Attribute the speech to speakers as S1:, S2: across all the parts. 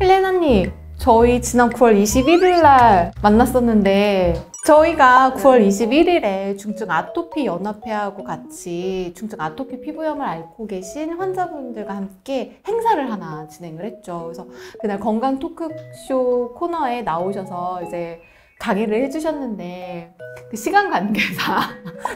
S1: 헬레나님, 저희 지난 9월 21일 날 만났었는데 저희가 9월 21일에 중증 아토피 연합회하고 같이 중증 아토피 피부염을 앓고 계신 환자분들과 함께 행사를 하나 진행을 했죠. 그래서 그날 건강 토크쇼 코너에 나오셔서 이제 강의를 해주셨는데 그 시간 관계상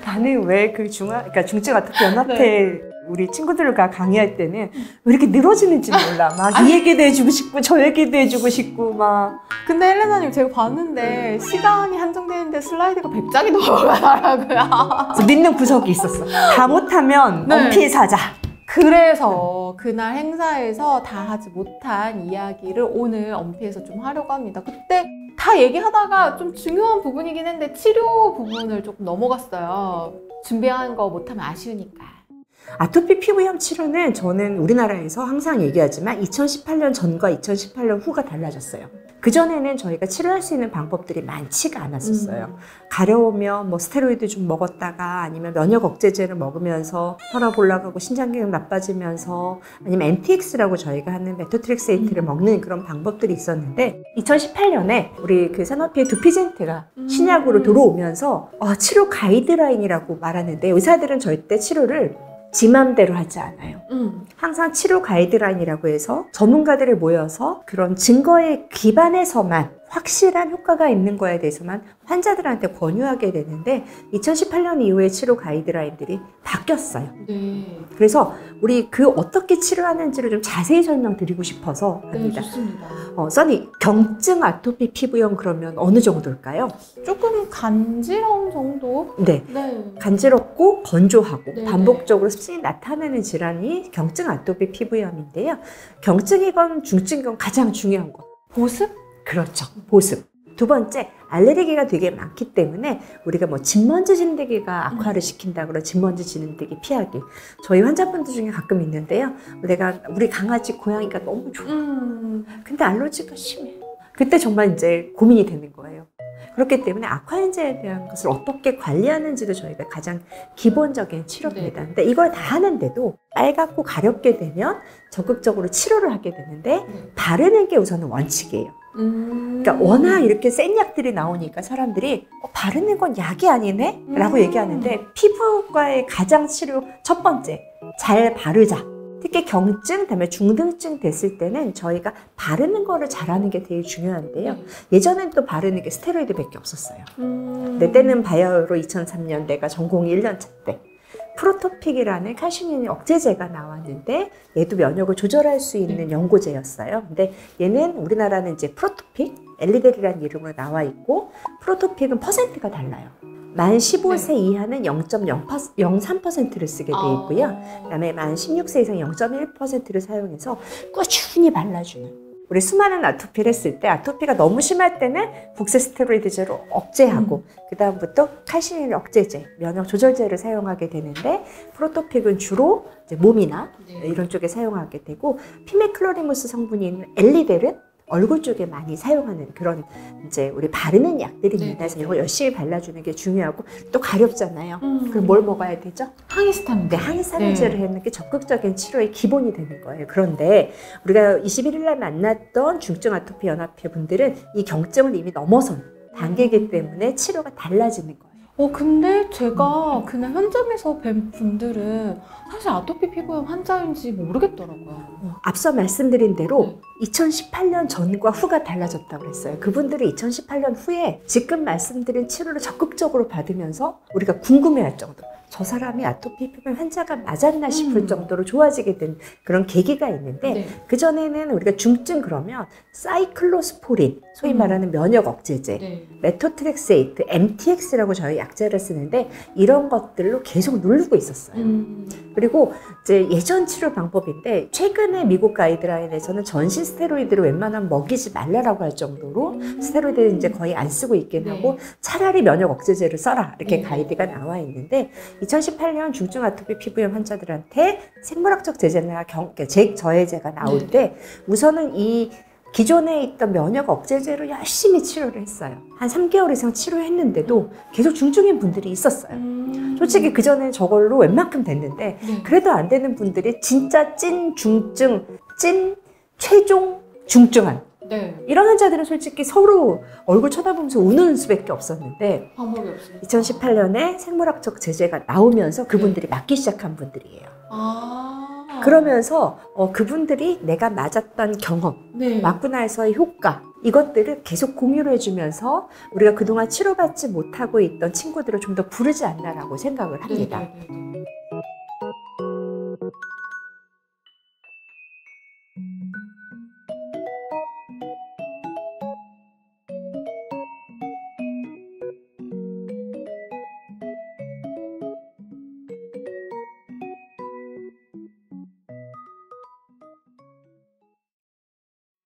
S2: 나는 왜 그 그러니까 중증 아토피 연합회 우리 친구들과 강의할 때는 왜 이렇게 늘어지는지 몰라. 막 이 얘기도 해주고 싶고 저 얘기도 해주고 싶고 막.
S1: 근데 헬레나님 제가 봤는데 시간이 한정되는데 슬라이드가 100장이 넘어가더라고요.
S2: 믿는 구석이 있었어. 다 못하면 원필 사자.
S1: 그래서 그날 행사에서 다 하지 못한 이야기를 오늘 언피에서 좀 하려고 합니다. 그때 다 얘기하다가 좀 중요한 부분이긴 했는데 치료 부분을 조금 넘어갔어요. 준비한 거 못하면 아쉬우니까.
S2: 아토피 피부염 치료는 저는 우리나라에서 항상 얘기하지만 2018년 전과 2018년 후가 달라졌어요. 그전에는 저희가 치료할 수 있는 방법들이 많지가 않았었어요. 가려우면 뭐 스테로이드 좀 먹었다가 아니면 면역 억제제를 먹으면서 혈압 올라가고 신장기능 나빠지면서 아니면 MTX라고 저희가 하는 메토트렉세이트를 먹는 그런 방법들이 있었는데 2018년에 우리 그 산오피의 두피젠트가 신약으로 들어오면서 치료 가이드라인이라고 말하는데 의사들은 절대 치료를 지 맘대로 하지 않아요. 항상 치료 가이드라인이라고 해서 전문가들이 모여서 그런 증거에 기반해서만 확실한 효과가 있는 거에 대해서만 환자들한테 권유하게 되는데 2018년 이후에 치료 가이드라인들이 바뀌었어요.
S1: 네.
S2: 그래서 우리 그 어떻게 치료하는지를 좀 자세히 설명드리고 싶어서 합니다.
S1: 네, 좋습니다.
S2: 써니, 경증 아토피 피부염 그러면 어느 정도일까요?
S1: 조금 간지러움 정도?
S2: 네.
S1: 네.
S2: 간지럽고 건조하고
S1: 네.
S2: 반복적으로 습진이 나타나는 질환이 경증 아토피 피부염인데요. 경증이건 중증이건 가장 중요한 거.
S1: 보습?
S2: 그렇죠. 보습. 두 번째, 알레르기가 되게 많기 때문에 우리가 뭐 진먼지 진드기가 악화를 시킨다 그러 진먼지 진드기 피하기. 저희 환자분들 중에 가끔 있는데요. 우리 강아지 고양이가 너무 좋아. 근데 알러지가 심해. 그때 정말 이제 고민이 되는 거예요. 그렇기 때문에 악화인자에 대한 것을 어떻게 관리하는지도 저희가 가장 기본적인 치료입니다.
S1: 네.
S2: 근데 이걸 다 하는데도 빨갛고 가렵게 되면 적극적으로 치료를 하게 되는데 바르는 게 우선은 원칙이에요. 그러니까 워낙 이렇게 센 약들이 나오니까 사람들이 바르는 건 약이 아니네? 라고 얘기하는데 피부과의 가장 치료 첫 번째, 잘 바르자. 특히 경증, 그다음에 중등증 됐을 때는 저희가 바르는 거를 잘하는 게 되게 중요한데요. 예전엔 또 바르는 게 스테로이드밖에 없었어요. 내 때는 바이오로 2003년 내가 전공이 1년차 때 프로토픽이라는 칼슘 억제제가 나왔는데 얘도 면역을 조절할 수 있는 연고제였어요. 근데 얘는 우리나라는 이제 프로토픽, 엘리델이라는 이름으로 나와 있고 프로토픽은 퍼센트가 달라요. 만 15세 이하는 0.03%를 쓰게 돼 있고요. 그다음에 만 16세 이상 0.1%를 사용해서 꾸준히 발라주는. 우리 수많은 아토피를 했을 때 아토피가 너무 심할 때는 국세스테로이드제로 억제하고 그 다음부터 칼슘 억제제, 면역 조절제를 사용하게 되는데 프로토픽은 주로 이제 몸이나 이런 쪽에 사용하게 되고 피메클로리무스 성분이 있는 엘리델은 얼굴 쪽에 많이 사용하는 그런 이제 우리 바르는 약들입니다. 그래서 이걸 열심히 발라주는 게 중요하고 또 가렵잖아요. 그럼 뭘 먹어야 되죠?
S1: 항히스타민.
S2: 네, 항히스타민제를 하는 게 적극적인 치료의 기본이 되는 거예요. 그런데 우리가 21일 날 만났던 중증 아토피 연합회 분들은 이 경증을 이미 넘어선 단계이기 때문에 치료가 달라지는 거예요.
S1: 근데 제가 그날 현장에서 뵌 분들은 사실 아토피 피부염 환자인지 모르겠더라고요.
S2: 앞서 말씀드린 대로 2018년 전과 후가 달라졌다고 했어요. 그분들이 2018년 후에 지금 말씀드린 치료를 적극적으로 받으면서 우리가 궁금해할 정도. 저 사람이 아토피 피부염 환자가 맞았나 싶을 정도로 좋아지게 된 그런 계기가 있는데 그전에는 우리가 중증 그러면 사이클로스포린, 소위 말하는 면역 억제제, 메토트렉세이트, MTX라고 저희 약제를 쓰는데 이런 것들로 계속 누르고 있었어요. 그리고 이제 예전 치료 방법인데 최근에 미국 가이드라인에서는 전신 스테로이드를 웬만하면 먹이지 말라라고 할 정도로 스테로이드를 이제 거의 안 쓰고 있긴 하고 차라리 면역 억제제를 써라 이렇게 가이드가 나와 있는데 2018년 중증 아토피 피부염 환자들한테 생물학적 제제나 저해제가 나올 때 우선은 이 기존에 있던 면역 억제제로 열심히 치료를 했어요. 한 3개월 이상 치료했는데도 계속 중증인 분들이 있었어요. 솔직히 그전에 저걸로 웬만큼 됐는데 그래도 안 되는 분들이 진짜 찐 중증, 찐 최종 중증한
S1: 네.
S2: 이런 환자들은 솔직히 서로 얼굴 쳐다보면서 우는 수밖에 없었는데
S1: 방법이 없습니다.
S2: 2018년에 생물학적 제재가 나오면서 그분들이 맞기 시작한 분들이에요.
S1: 아.
S2: 그러면서 그분들이 내가 맞았던 경험,
S1: 네.
S2: 맞고 나서의 효과 이것들을 계속 공유를 해주면서 우리가 그동안 치료받지 못하고 있던 친구들을 좀 더 부르지 않나라고 생각을 합니다.
S1: 네.